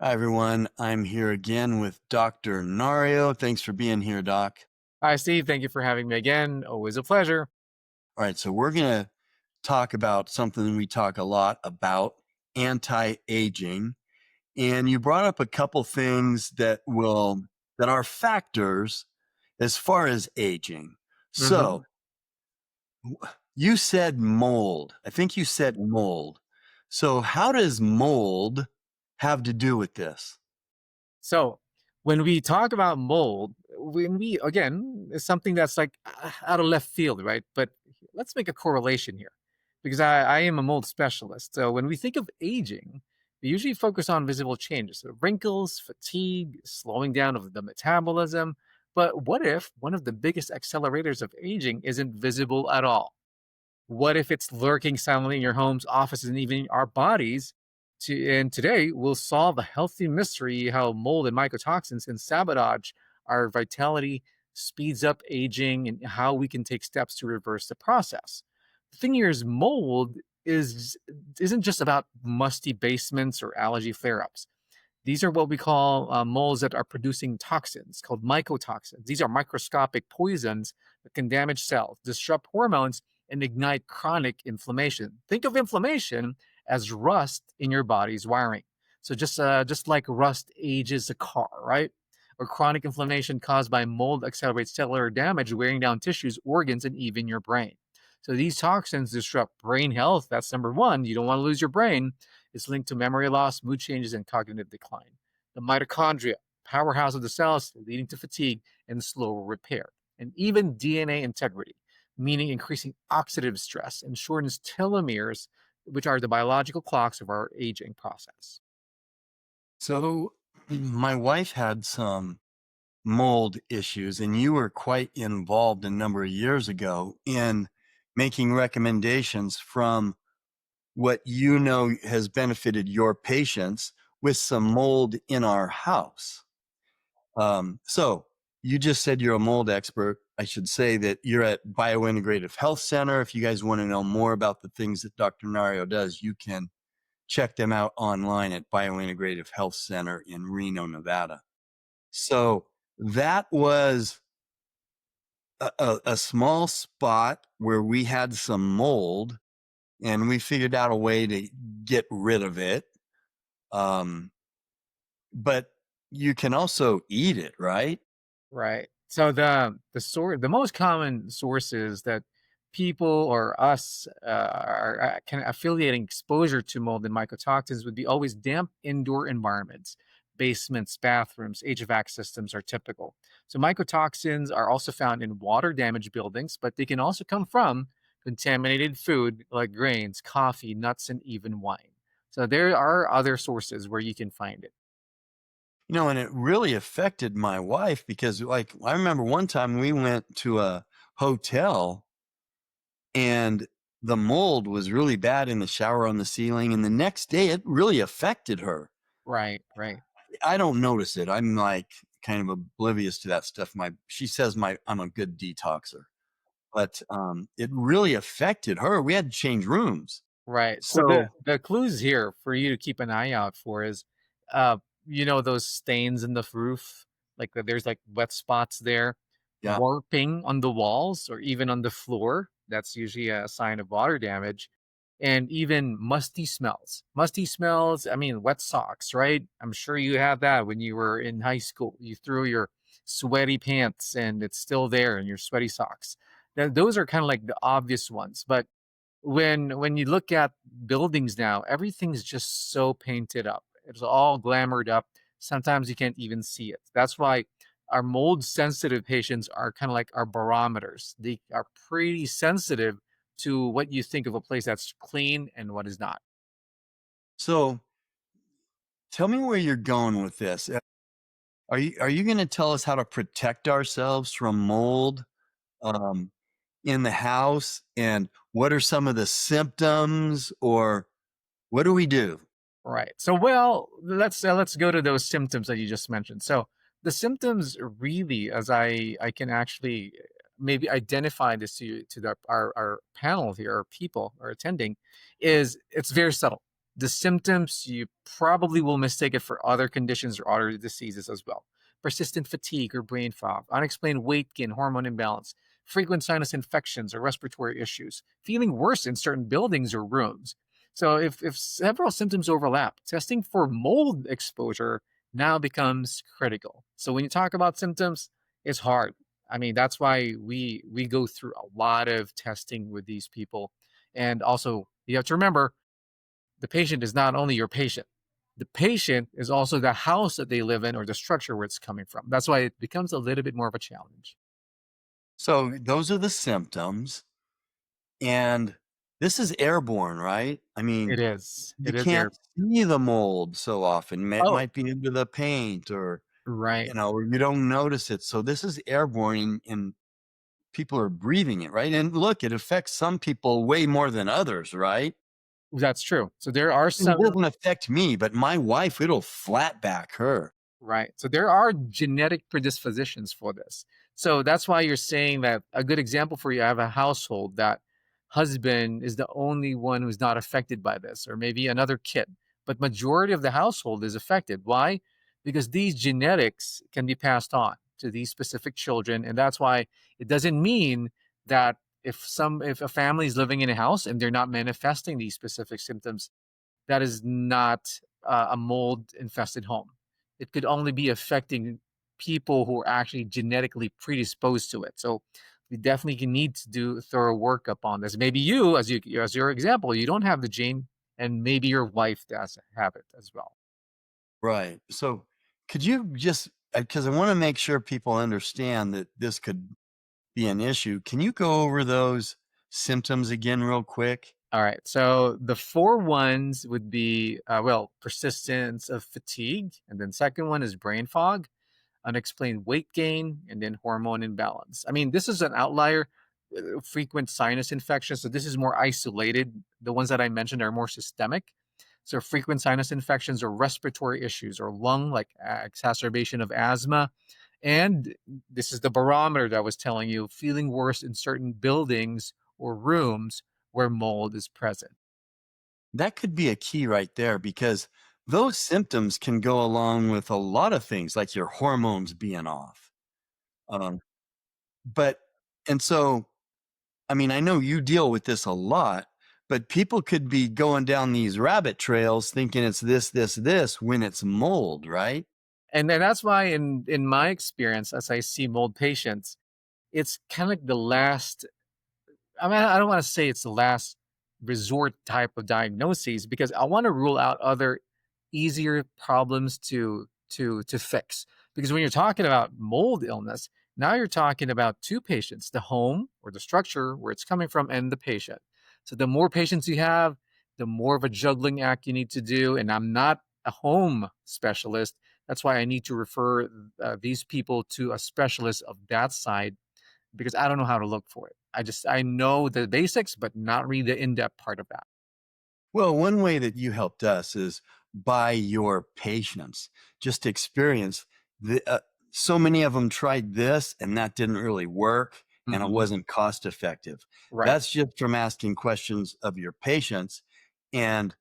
Hi, everyone. I'm here again with Dr. Nario. Thanks for being here, Doc. Hi, Steve. Thank you for having me again. Always a pleasure. All right, so we're going to talk about something we talk a lot about, anti-aging. And you brought up a couple things that are factors as far as aging. hmm So you said mold. I think you said mold. So how does mold have to do with this? So, when we talk about mold, again, it's something that's like out of left field, right? But let's make a correlation here because I am a mold specialist. So, when we think of aging, we usually focus on visible changes, so wrinkles, fatigue, slowing down of the metabolism. But what if one of the biggest accelerators of aging isn't visible at all? What if it's lurking silently in your homes, offices, and even our bodies? And today we'll solve a healthy mystery how mold and mycotoxins can sabotage our vitality, speeds up aging, and how we can take steps to reverse the process. The thing here is mold is isn't just about musty basements or allergy flare-ups. These are what we call molds that are producing toxins called mycotoxins. These are microscopic poisons that can damage cells, disrupt hormones, and ignite chronic inflammation. Think of inflammation as rust in your body's wiring. So just like rust ages a car, right? Or chronic inflammation caused by mold accelerates cellular damage, wearing down tissues, organs, and even your brain. So these toxins disrupt brain health. That's number one. You don't want to lose your brain. It's linked to memory loss, mood changes, and cognitive decline. The mitochondria, powerhouse of the cells, leading to fatigue and slower repair. And even DNA integrity, meaning increasing oxidative stress and shortens telomeres, which are the biological clocks of our aging process. So my wife had some mold issues, and you were quite involved a number of years ago in making recommendations from what you know has benefited your patients with some mold in our house. So you just said you're a mold expert. I should say that you're at Biointegrative Health Center. If you guys want to know more about the things that Dr. Nario does, you can check them out online at Biointegrative Health Center in Reno, Nevada. So that was a small spot where we had some mold, and we figured out a way to get rid of it. Um, but you can also eat it, right? Right. So the most common sources that people or us are kind of affiliating exposure to mold and mycotoxins would be always damp indoor environments. Basements, bathrooms, HVAC systems are typical. So mycotoxins are also found in water damaged buildings, but they can also come from contaminated food like grains, coffee, nuts, and even wine. So there are other sources where you can find it. And it really affected my wife because, like, I remember one time we went to a hotel and the mold was really bad in the shower on the ceiling. And the next day, it really affected her. Right, right. I don't notice it. I'm like kind of oblivious to that stuff. She says I'm a good detoxer, but it really affected her. We had to change rooms. Right. So the So the clues here for you to keep an eye out for is, uh, those stains in the roof, like there's like wet spots there, yeah, warping on the walls or even on the floor. That's usually a sign of water damage, and even musty smells. Musty smells. I mean, wet socks, right? I'm sure you have that when you were in high school. You threw your sweaty pants and it's still there in your sweaty socks. Now, those are kind of like the obvious ones, but when you look at buildings now, everything's just so painted up. It's all glamored up. Sometimes you can't even see it. That's why our mold sensitive patients are kind of like our barometers. They are pretty sensitive to what you think of a place that's clean and what is not. so tell me where you're going with this. Are you going to tell us how to protect ourselves from mold um, in the house, and what are some of the symptoms, or what do we do? Right. So, well, let's go to those symptoms that you just mentioned. So, the symptoms really, as I can actually maybe identify this to our panel here, or people are attending, is it's very subtle. the symptoms, you probably will mistake it for other conditions or other diseases as well. Persistent fatigue or brain fog, unexplained weight gain, hormone imbalance, frequent sinus infections or respiratory issues, feeling worse in certain buildings or rooms. So, if several symptoms overlap, testing for mold exposure now becomes critical. So, when you talk about symptoms, it's hard. I mean, that's why we go through a lot of testing with these people. And also, you have to remember the patient is not only your patient. The patient is also the house that they live in or the structure where it's coming from. That's why it becomes a little bit more of a challenge. So those are the symptoms. And this is airborne, right? I mean, It is. you It is can't there. see the mold so often. It Oh, might be into the paint or, right. or you don't notice it. So this is airborne and people are breathing it, right? And look, it affects some people way more than others, right? That's true. So there are And it some. doesn't affect me, but my wife, it'll flat back her. Right. So there are genetic predispositions for this. So that's why you're saying that a good example for you, I have a household that husband is the only one who's not affected by this, or maybe another kid, but majority of the household is affected. Why? Because these genetics can be passed on to these specific children. And that's why it doesn't mean that if a family is living in a house and they're not manifesting these specific symptoms, that is not a mold infested home. It could only be affecting people who are actually genetically predisposed to it. So we definitely need to do thorough workup on this. Maybe you, as your example, you don't have the gene, and maybe your wife does have it as well. Right. So could you just, because I want to make sure people understand that this could be an issue. Can you go over those symptoms again real quick? All right. So the four ones would be well, persistence of fatigue, and then second one is brain fog, unexplained weight gain, and then hormone imbalance. I mean, this is an outlier, frequent sinus infections. So this is more isolated. The ones that I mentioned are more systemic. So frequent sinus infections or respiratory issues or lung, like exacerbation of asthma. And this is the barometer that I was telling you, feeling worse in certain buildings or rooms where mold is present. That could be a key right there because those symptoms can go along with a lot of things like your hormones being off. Um, but, and so, I mean, I know you deal with this a lot, but people could be going down these rabbit trails thinking it's this when it's mold, right? And then that's why in my experience, as I see mold patients, it's kind of like the last. I mean, I don't want to say it's the last resort type of diagnoses because I want to rule out other easier problems to fix. Because when you're talking about mold illness, now you're talking about two patients, the home or the structure where it's coming from and the patient. So the more patients you have, the more of a juggling act you need to do. And I'm not a home specialist. That's why I need to refer these people to a specialist of that side because I don't know how to look for it. I know the basics, but not really the in-depth part of that. Well, one way that you helped us is by your patients, just experience the, so many of them tried this and that didn't really work and it Mhm. wasn't cost effective. Right. That's just from asking questions of your patients. And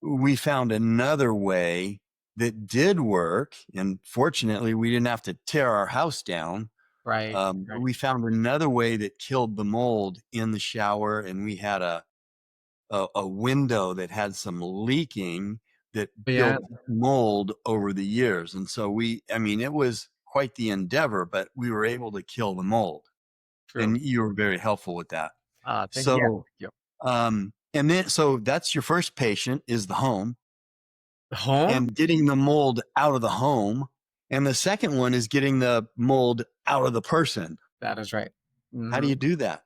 we found another way that did work. And fortunately, we didn't have to tear our house down. Right. Right. We found another way that killed the mold in the shower, and we had a window that had some leaking that But yeah, built mold over the years. And so I mean, it was quite the endeavor, but we were able to kill the mold. true. And you were very helpful with that. Yeah. So, Thank you. and then, so that's your first patient is the home Home? and getting the mold out of the home. And the second one is getting the mold out of the person. That is right. How do Mhm. you do that?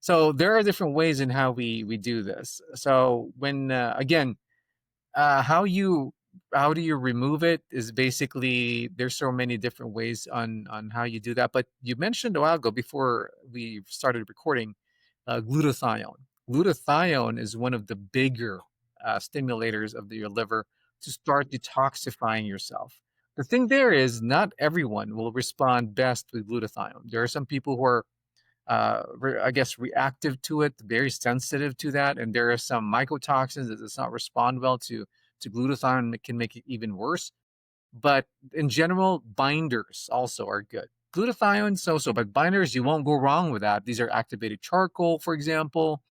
So there are different ways in how we do this. So when again, how you how do you remove it is basically there's so many different ways on how you do that. But you mentioned a while ago before we started recording, glutathione. Glutathione is one of the bigger stimulators of your liver to start detoxifying yourself. The thing there is not everyone will respond best with glutathione. There are some people who are I guess, reactive to it, very sensitive to that, and there are some mycotoxins that does not respond well to glutathione that can make it even worse. But in general, binders also are good. Glutathione, so, but binders, you won't go wrong with that. These are activated charcoal, for example,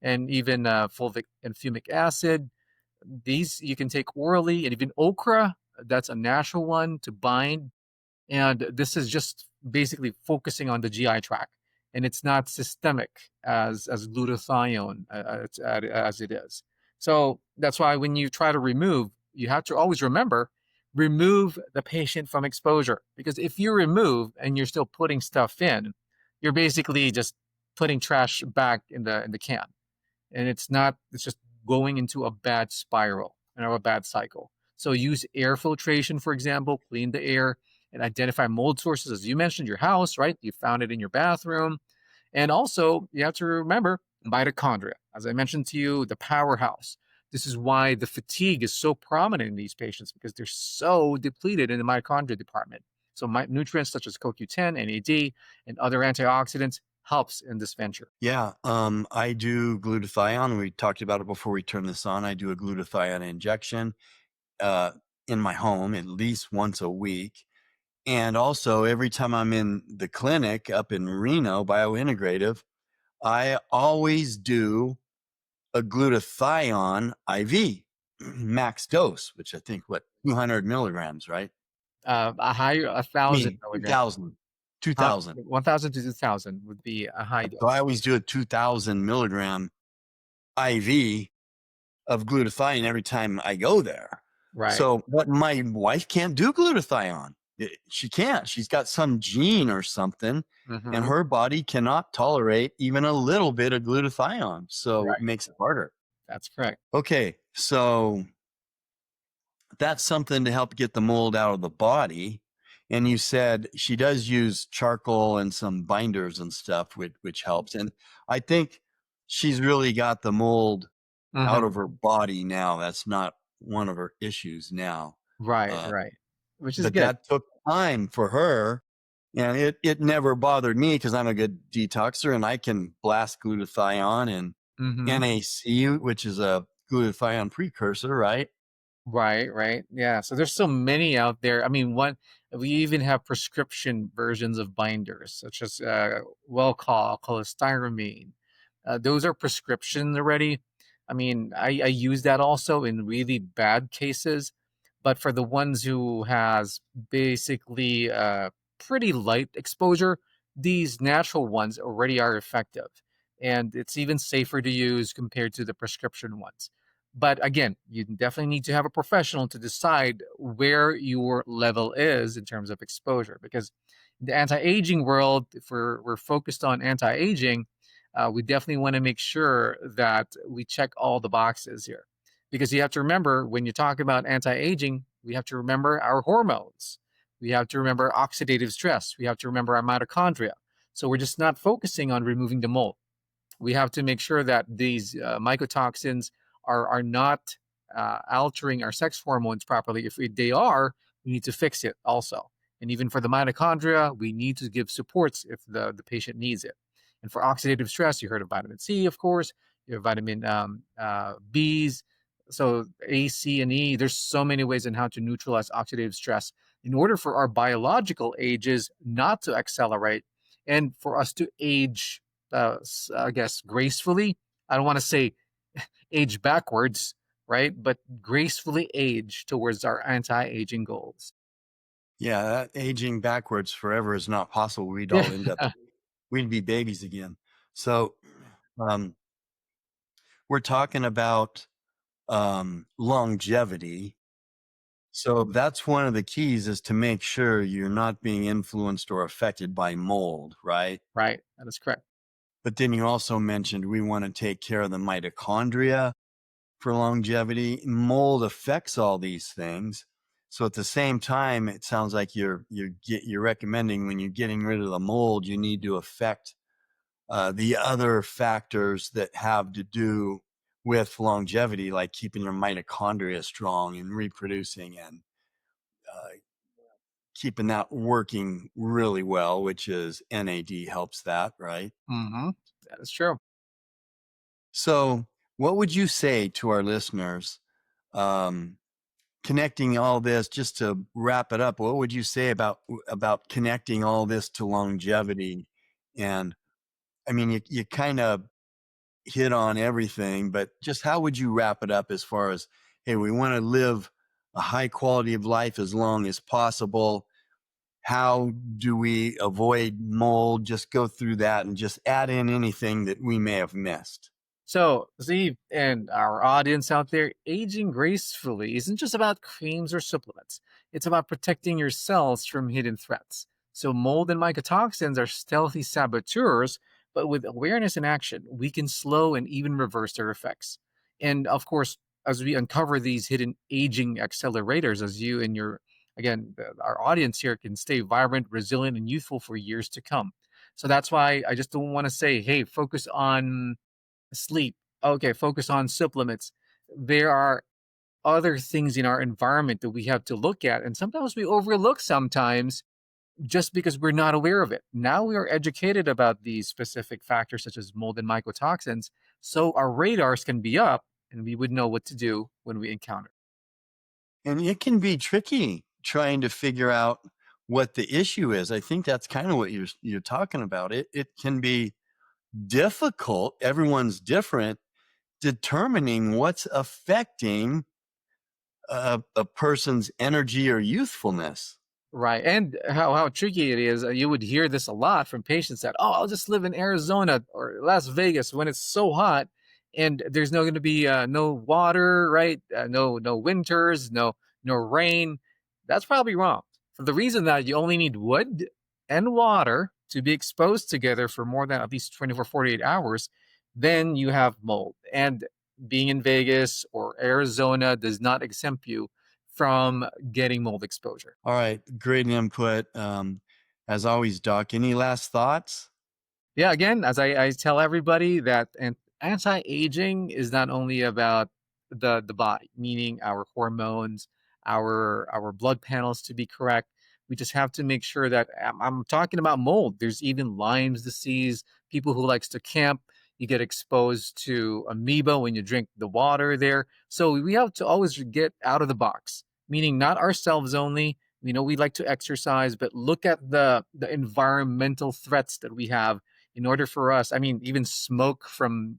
and even fulvic and fumic acid. These you can take orally, and even okra, that's a natural one to bind. And this is just basically focusing on the GI tract, and it's not systemic as glutathione as it is. So that's why when you try to remove, you have to always remove the patient from exposure, because if you remove and you're still putting stuff in, you're basically just putting trash back in the can, and it's just going into a bad spiral and a bad cycle. So use air filtration, for example, clean the air and identify mold sources. As you mentioned, your house, right? You found it in your bathroom. And also, you have to remember mitochondria. As I mentioned to you, the powerhouse. This is why the fatigue is so prominent in these patients, because they're so depleted in the mitochondria department. So nutrients such as CoQ10, NAD, and other antioxidants helps in this venture. Yeah, I do glutathione. We talked about it before we turned this on. I do a glutathione injection uh, in my home at least once a week. And also, every time I'm in the clinic up in Reno, biointegrative, I always do a glutathione IV, max dose, which I think, what, 200 milligrams, right? A higher, a I thousand mean, milligrams. 2,000, 2,000. 1,000 to 2,000 would be a high So I dose. always do a 2,000 milligram IV of glutathione every time I go there. Right. So, but my wife can't do glutathione. She can't. She's got some gene or something, and Hmm. her body cannot tolerate even a little bit of glutathione. So it Right. makes it harder. That's correct. Okay. So that's something to help get the mold out of the body. And you said she does use charcoal and some binders and stuff, which helps. And I think she's really got the mold out Hmm. of her body now. That's not one of her issues now. Right. Uh, Right. Which is but good. that took time for her. And it never bothered me because I'm a good detoxer and I can blast glutathione and Hmm. NAC, which is a glutathione precursor, right? Right, right. Yeah. So there's so many out there. I mean, we even have prescription versions of binders, such as Welcol, cholestyramine. Those are prescription already. I mean, I use that also in really bad cases, but for the ones who has basically pretty light exposure, these natural ones already are effective, and it's even safer to use compared to the prescription ones. But again, you definitely need to have a professional to decide where your level is in terms of exposure. Because in the anti-aging world, if we're focused on anti-aging, we definitely want to make sure that we check all the boxes here. Because you have to remember, when you talk about anti-aging, we have to remember our hormones. We have to remember oxidative stress. We have to remember our mitochondria. So we're just not focusing on removing the mold. We have to make sure that these mycotoxins are not altering our sex hormones properly. If they are, we need to fix it also. And even for the mitochondria, we need to give supports if the patient needs it. And for oxidative stress, you heard of vitamin C, of course. You have vitamin B's. So A, C, and E. There's so many ways in how to neutralize oxidative stress in order for our biological ages not to accelerate and for us to age, I guess, gracefully. I don't want to say age backwards, right? But gracefully age towards our anti-aging goals. Yeah, that aging backwards forever is not possible. We'd Yeah. all end up, we'd be babies again. So um, we're talking about longevity. So that's one of the keys is to make sure you're not being influenced or affected by mold, right? Right. That is correct. But then you also mentioned we want to take care of the mitochondria for longevity. Mold affects all these things. So at the same time, it sounds like you're recommending when you're getting rid of the mold, you need to affect the other factors that have to do with longevity, like keeping your mitochondria strong and reproducing and uh, keeping that working really well, which is NAD helps that, right? Hmm. That is true. So, what would you say to our listeners, um, connecting all this, just to wrap it up? What would you say about connecting all this to longevity? And I mean, you kind of hit on everything, but just how would you wrap it up as far as, hey, we want to live a high quality of life as long as possible. How do we avoid mold? Just go through that and just add in anything that we may have missed. So, Steve and our audience out there, aging gracefully isn't just about creams or supplements. It's about protecting your cells from hidden threats. So, mold and mycotoxins are stealthy saboteurs, but with awareness and action, we can slow and even reverse their effects. And of course, as we uncover these hidden aging accelerators, as you and our audience here can stay vibrant, resilient, and youthful for years to come. So, that's why I just don't want to say, hey, focus on sleep. Okay, focus on supplements. There are other things in our environment that we have to look at, and sometimes we overlook sometimes just because we're not aware of it. Now we are educated about these specific factors such as mold and mycotoxins, so our radars can be up and we would know what to do when we encounter. And it can be tricky trying to figure out what the issue is. I think that's kind of what you're talking about. It can be difficult. Everyone's different, determining what's affecting a person's energy or youthfulness. Right. And how tricky it is. You would hear this a lot from patients that, oh, I'll just live in Arizona or Las Vegas when it's so hot and there's no going to be no water, right? No winters, no rain. That's probably wrong. For the reason that you only need wood and water to be exposed together for more than at least 24, 48 hours, then you have mold. And being in Vegas or Arizona does not exempt you from getting mold exposure. All right, great input. As always, Doc, any last thoughts? Yeah, again, as I tell everybody that anti-aging is not only about the body, meaning our hormones, our blood panels to be correct. We just have to make sure that I'm talking about mold. There's even Lyme's disease. People who likes to camp, you get exposed to amoeba when you drink the water there. So we have to always get out of the box, meaning not ourselves only. We know we like to exercise, but look at the environmental threats that we have in order for us. I mean, even smoke from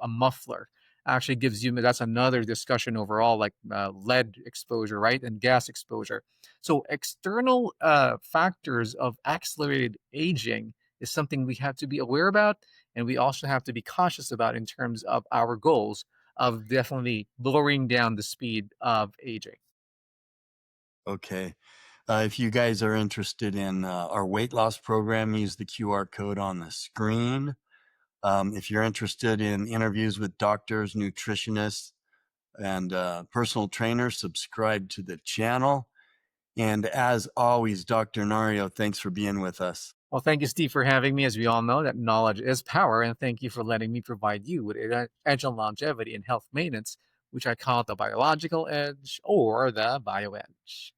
a muffler actually gives you, that's another discussion overall, like lead exposure, right, and gas exposure. So external factors of accelerated aging is something we have to be aware about, and we also have to be cautious about in terms of our goals of definitely lowering down the speed of aging. Okay. If you guys are interested in our weight loss program, use the QR code on the screen. If you're interested in interviews with doctors, nutritionists, and personal trainers, subscribe to the channel. And as always, Dr. Nario, thanks for being with us. Well, thank you, Steve, for having me. As we all know, that knowledge is power. And thank you for letting me provide you with an edge on longevity and health maintenance, which I call the biological edge or the bio edge.